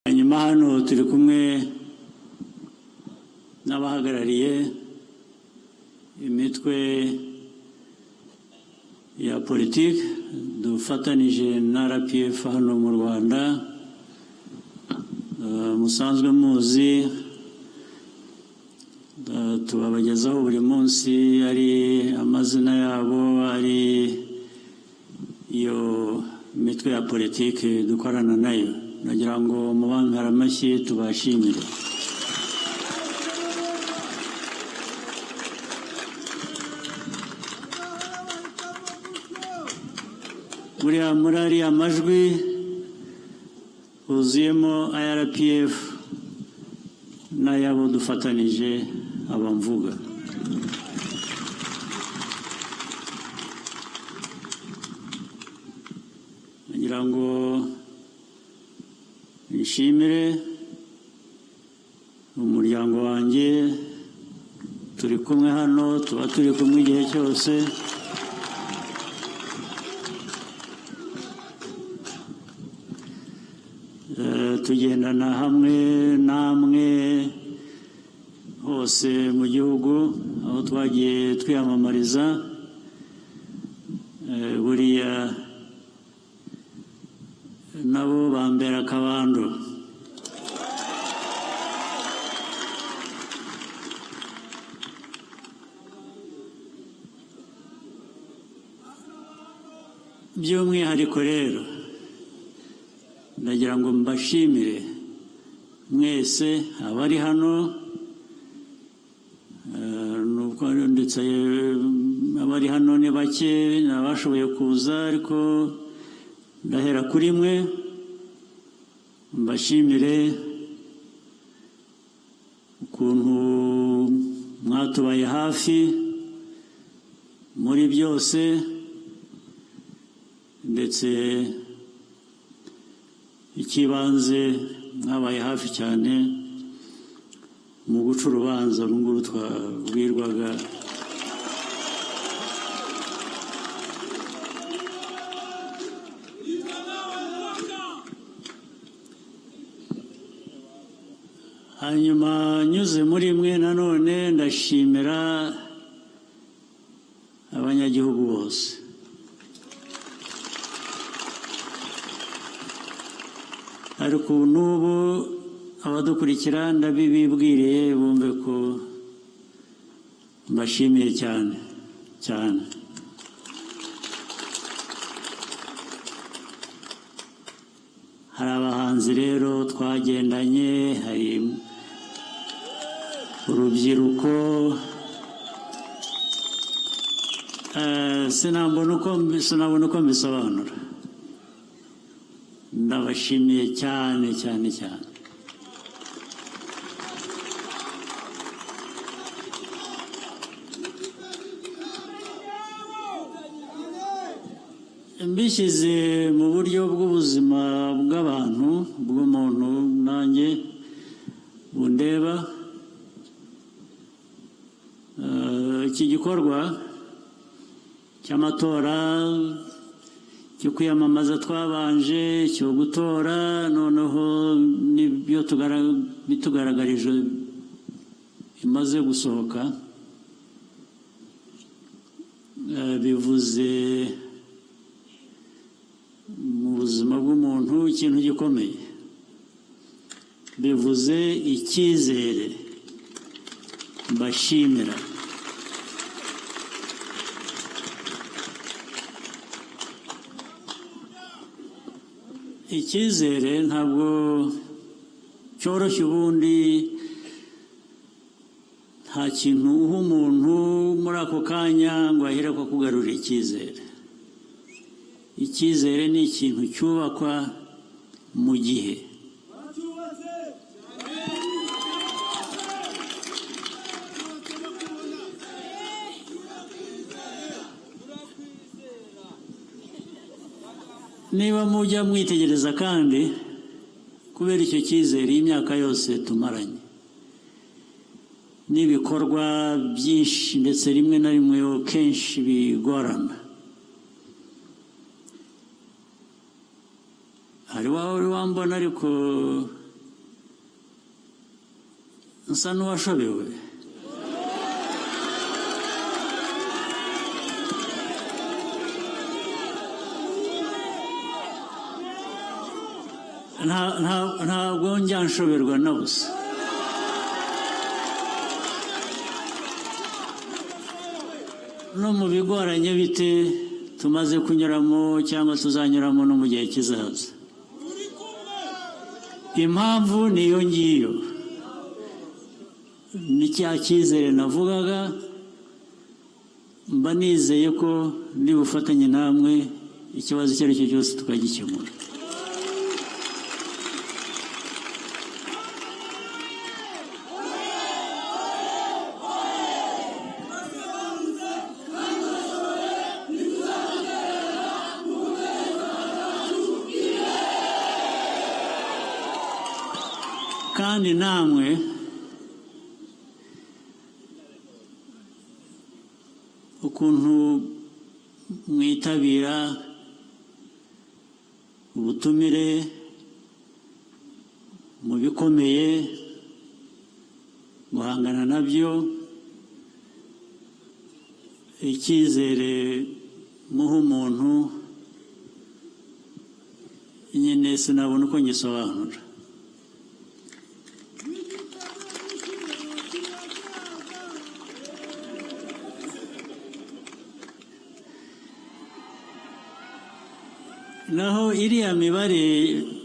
Hanyuma hano turi kumwe n'abahagarariye imitwe ya politiki dufatanije na RPF hano mu Rwanda. Musanzwe muzi tubabagezaho buri munsi ari amazina yabo, ari iyo mitwe ya politiki dukorana nayo. Nagira ngo mubampere amashyi tubashimire. Buriya muri ariya majwi huzuyemo RPF n'ayabo dufatanije abamvuga. Nagira ngo nishimire umuryango wanjye, turi kumwe hano, tuba turi kumwe igihe cyose. Tugendana hamwe namwe hose mu gihugu aho twagiye twiyamamariza. Buriya nabo bambera akabando. By'umwihariko rero ndagira ngo mbashimire mwese abari hano, ndetse abari hano ni bake nabashoboye kuza, ariko ndahera kuri mwe mbashimire ukuntu mwatubaye hafi muri byose, ndetse ikibanze mwabaye hafi cyane mu guca urubanza runguru twabwirwaga. Hanyuma nyuze muri mwe nanone ndashimira abanyagihugu bose. Ariko n'ubu abadukurikira ndabibibwiriye bumve ko mbashimiye cyane cyane. Hari abahanzi rero twagendanye, hari urubyiruko, sinabona uko mbisobanura. Ndabashimiye cyane cyane cyane. Mbishyize mu buryo bw'ubuzima bw'abantu, bw'umuntu nanjye bundeba, iki gikorwa cy'amatora, cyo kwiyamamaza twabanje, cyo gutora, noneho n'ibyo bitugaragarije bimaze gusohoka, bivuze mu buzima bw'umuntu ikintu gikomeye. Bivuze icyizere mbashimira. Icyizere ntabwo cyoroshye, ubundi nta kintu uha umuntu muri ako kanya ngo ahire ko kugarurira icyizere. Icyizere ni ikintu cyubakwa mu gihe. Niba mujya mwitegereza kandi kubera icyo cyizere imyaka yose tumaranye n'ibikorwa byinshi, ndetse rimwe na rimwe kenshi bigorana, hari wambona ariko nsa n'uwashobewe. Ntabwo njya nshoberwa na busa. No mu bigoranye bite tumaze kunyuramo cyangwa tuzanyuramo no mu gihe kizaza, impamvu niyo ngiyo, ni cya cyizere navugaga. Mba nizeye ko nibufatanye namwe ikibazo icyo ari cyo cyose tukagikemura. Kandi namwe ukuntu mwitabira ubutumire mu bikomeye guhangana nabyo, icyizere muha umuntu nyine sinabona uko ngisobanura. Naho iriya mibare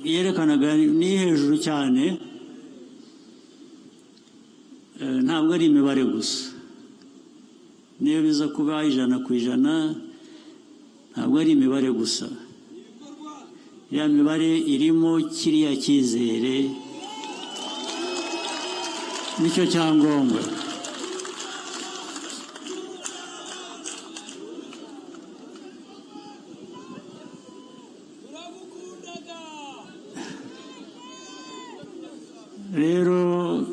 yerekanaga ni hejuru cyane, ntabwo ari imibare gusa. Niyo biza kuba 100%, ntabwo ari imibare gusa. Ya mibare irimo kiriya cyizere, nicyo cyangombwa. Rero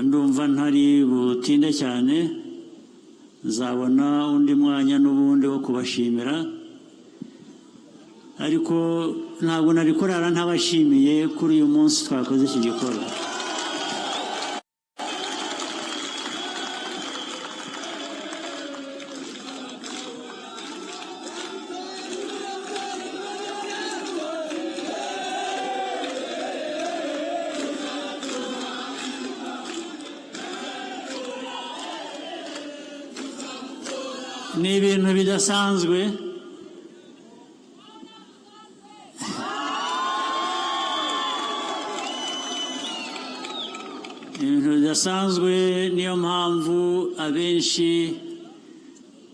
ndumva ntari butinde cyane, nzabona undi mwanya n'ubundi wo kubashimira, ariko ntabwo nari kurara ntabashimiye kuri uyu munsi twakoze iki gikorwa. Ni ibintu bidasanzwe, niyo mpamvu abenshi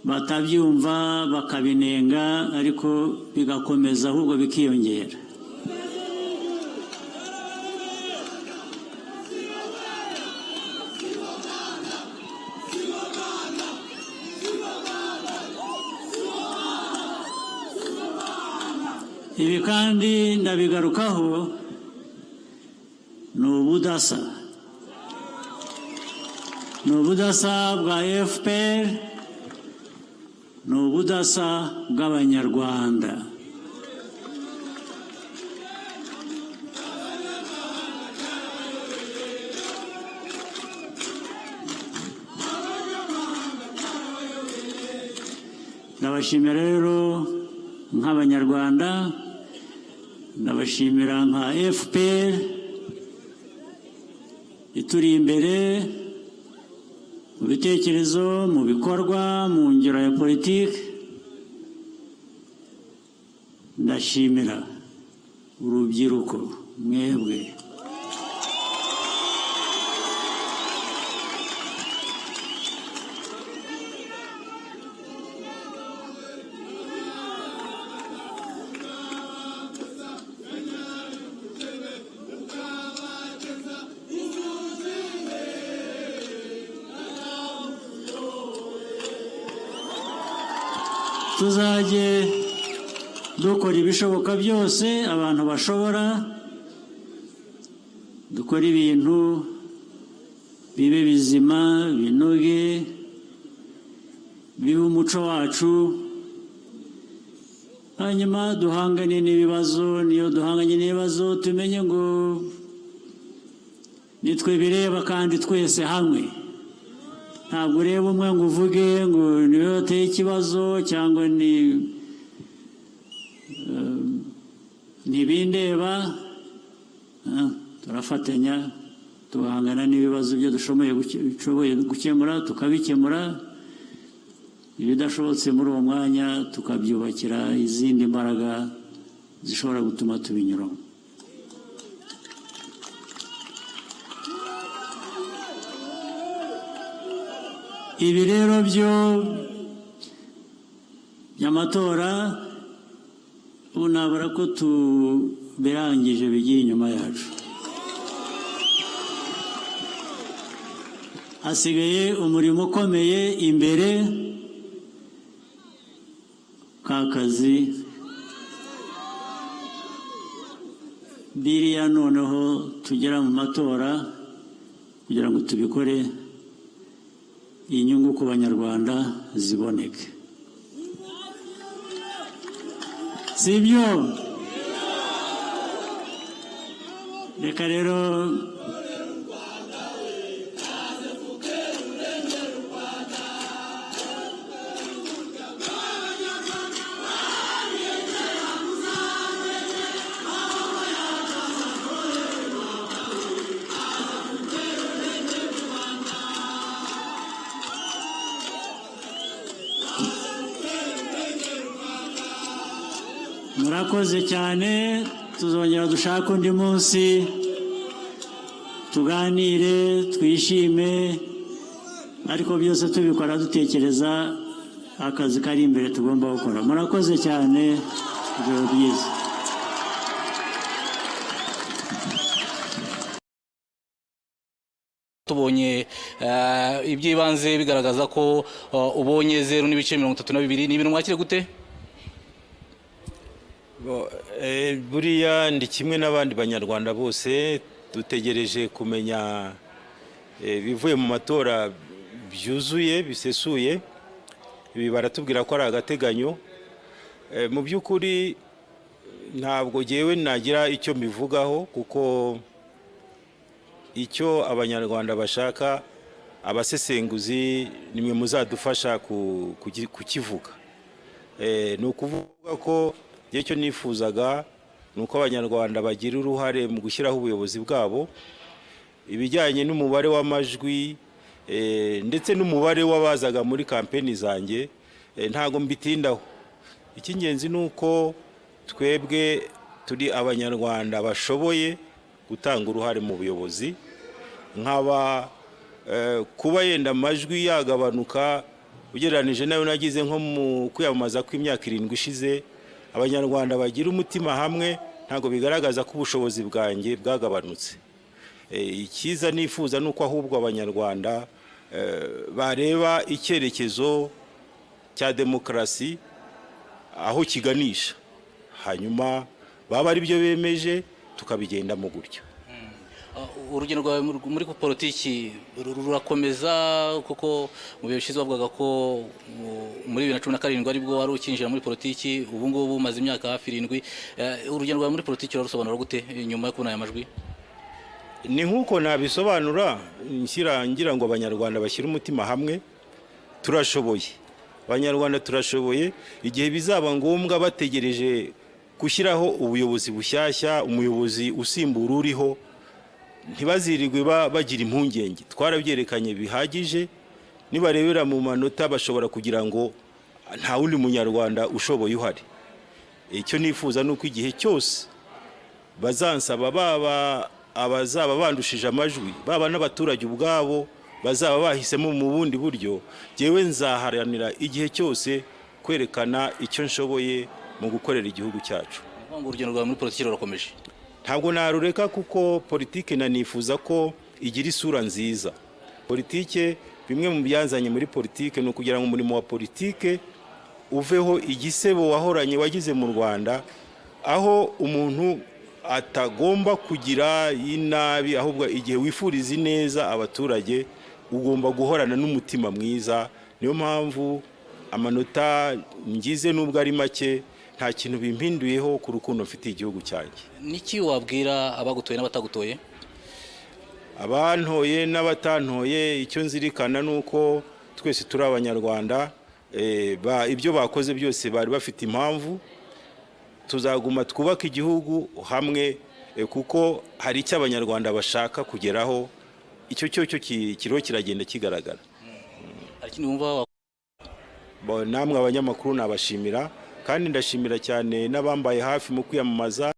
batabyumva bakabinenga, ariko bigakomeza ahubwo bikiyongera. Ibi kandi ndabigarukaho, ni ubudasa bwa FPR, ni ubudasa bw'Abanyarwanda. Ndabashimira rero nk'Abanyarwanda, ndabashimira nka FPR ituri imbere mu bitekerezo, mu bikorwa, mu ngiro ya politiki. Ndashimira urubyiruko mwebwe. Tuzajye dukora ibishoboka byose abantu bashobora, dukora ibintu bibe bizima, binoge, bibe umuco wacu, hanyuma duhangane n'ibibazo. Niyo duhanganye n'ibibazo tumenye ngo nitwe bireba kandi twese hamwe ntabwo ureba umwe ngo uvuge ngo niwe wateye ikibazo cyangwa ntibindeba turafatanya tugahangana n'ibibazo byo dushoboye gukemura tukabikemura ibidashobotse muri uwo mwanya tukabyubakira izindi mbaraga zishobora gutuma tubinyuramo ibi rero by'amatora ubu nabura ko tubirangije bigiye inyuma yacu hasigaye umurimo ukomeye imbere k'akazi biriya noneho tugera mu matora kugira ngo tubikore inyungu ku banyarwanda ziboneke sibyo reka rero murakoze cyane tuzongera dushaka undi munsi tuganire twishime ariko byose tubikora dutekereza akazi kari imbere tugomba gukora murakoze cyane ijoro ryiza tubonye iby'ibanze bigaragaza ko ubonye 0.32 ni ibintu mwakire gute buriya ndi kimwe n'abandi banyarwanda bose dutegereje kumenya bivuye mu matora byuzuye bisesuye ibi baratubwira ko ari agateganyo mu by'ukuri ntabwo jewe nagira icyo mbivugaho kuko icyo abanyarwanda bashaka abasesenguzi nimwe muzadufasha kukivuga ni ukuvuga ko icyo nifuzaga ni uko abanyarwanda bagira uruhare mu gushyiraho ubuyobozi bwabo ibijyanye n'umubare w'amajwi ndetse n'umubare w'abazaga muri kampeni zanjye ntago mbitindaho icy'ingenzi ni uko twebwe turi abanyarwanda bashoboye gutanga uruhare mu buyobozi nkaba kuba yenda amajwi yagabanuka ugereranije nayo nagize nko mu kwiyamamaza kw'imyaka 7 ishize abanyarwanda bagira umutima hamwe ntago bigaragaza ko ubushobozi bwanjye bwagabanutse ikiza nifuza nuko ahubwo abanyarwanda bareba icyerekezo cya demokarasi aho kiganisha hanyuma baba ari byo bemeje tukabigendamo gutyo urugendo rwawe muri politiki rurakomeza kuko mu bihe bishize bavugaga ko muri 2017 aribwo wari ukinjira muri politiki ubu ngubu umaze imyaka hafi 7 urugendo rwawe muri politiki rusobanura gute nyuma yo kubona aya majwi ni nkuko nabisobanura ngira ngo abanyarwanda bashyira umutima hamwe turashoboye abanyarwanda turashoboye igihe bizaba ngombwa bategereje gushyiraho ubuyobozi bushyashya umuyobozi usimbura uriho ntibazirirwe bagira impungenge twarabyerekanye bihagije nibarebera mu manota bashobora kugira ngo nta wundi munyarwanda ushoboye uhari icyo nifuza nuko igihe cyose bazansaba baba abazaba bandushije amajwi baba n'abaturage ubwabo bazaba bahisemo mu bundi buryo jewe nzaharanira igihe cyose kwerekana icyo nshoboye mu gukorera igihugu cyacu urugendo rwawe muri politiki rurakomeje ntabwo narureka kuko politike nanifuza ko igira isura nziza politike bimwe mu byanzanye muri politike no kugira ngo umurimo wa politike uveho igisebo wahoranye wagize mu Rwanda aho umuntu atagomba kugira inabi ahubwo igihe wifuriza neza abaturage ugomba guhorana n'umutima mwiza niyo mpamvu amanota ngize nubwo ari make nta kintu bimpinduyeho ku rukundo mfitiye igihugu cyanjye niki wabwira abagutoye n'abatagutoye abantoye n'abatantoye icyo nzirikana nuko twese turi abanyarwanda ibyo bakoze byose bari bafite impamvu tuzaguma twubaka igihugu hamwe kuko hari icyo abanyarwanda bashaka kugeraho icyo kiriho kiragenda kigaragara. Namwe abanyamakuru nabashimira kandi ndashimira cyane n'abambaye hafi mu kwiyamamaza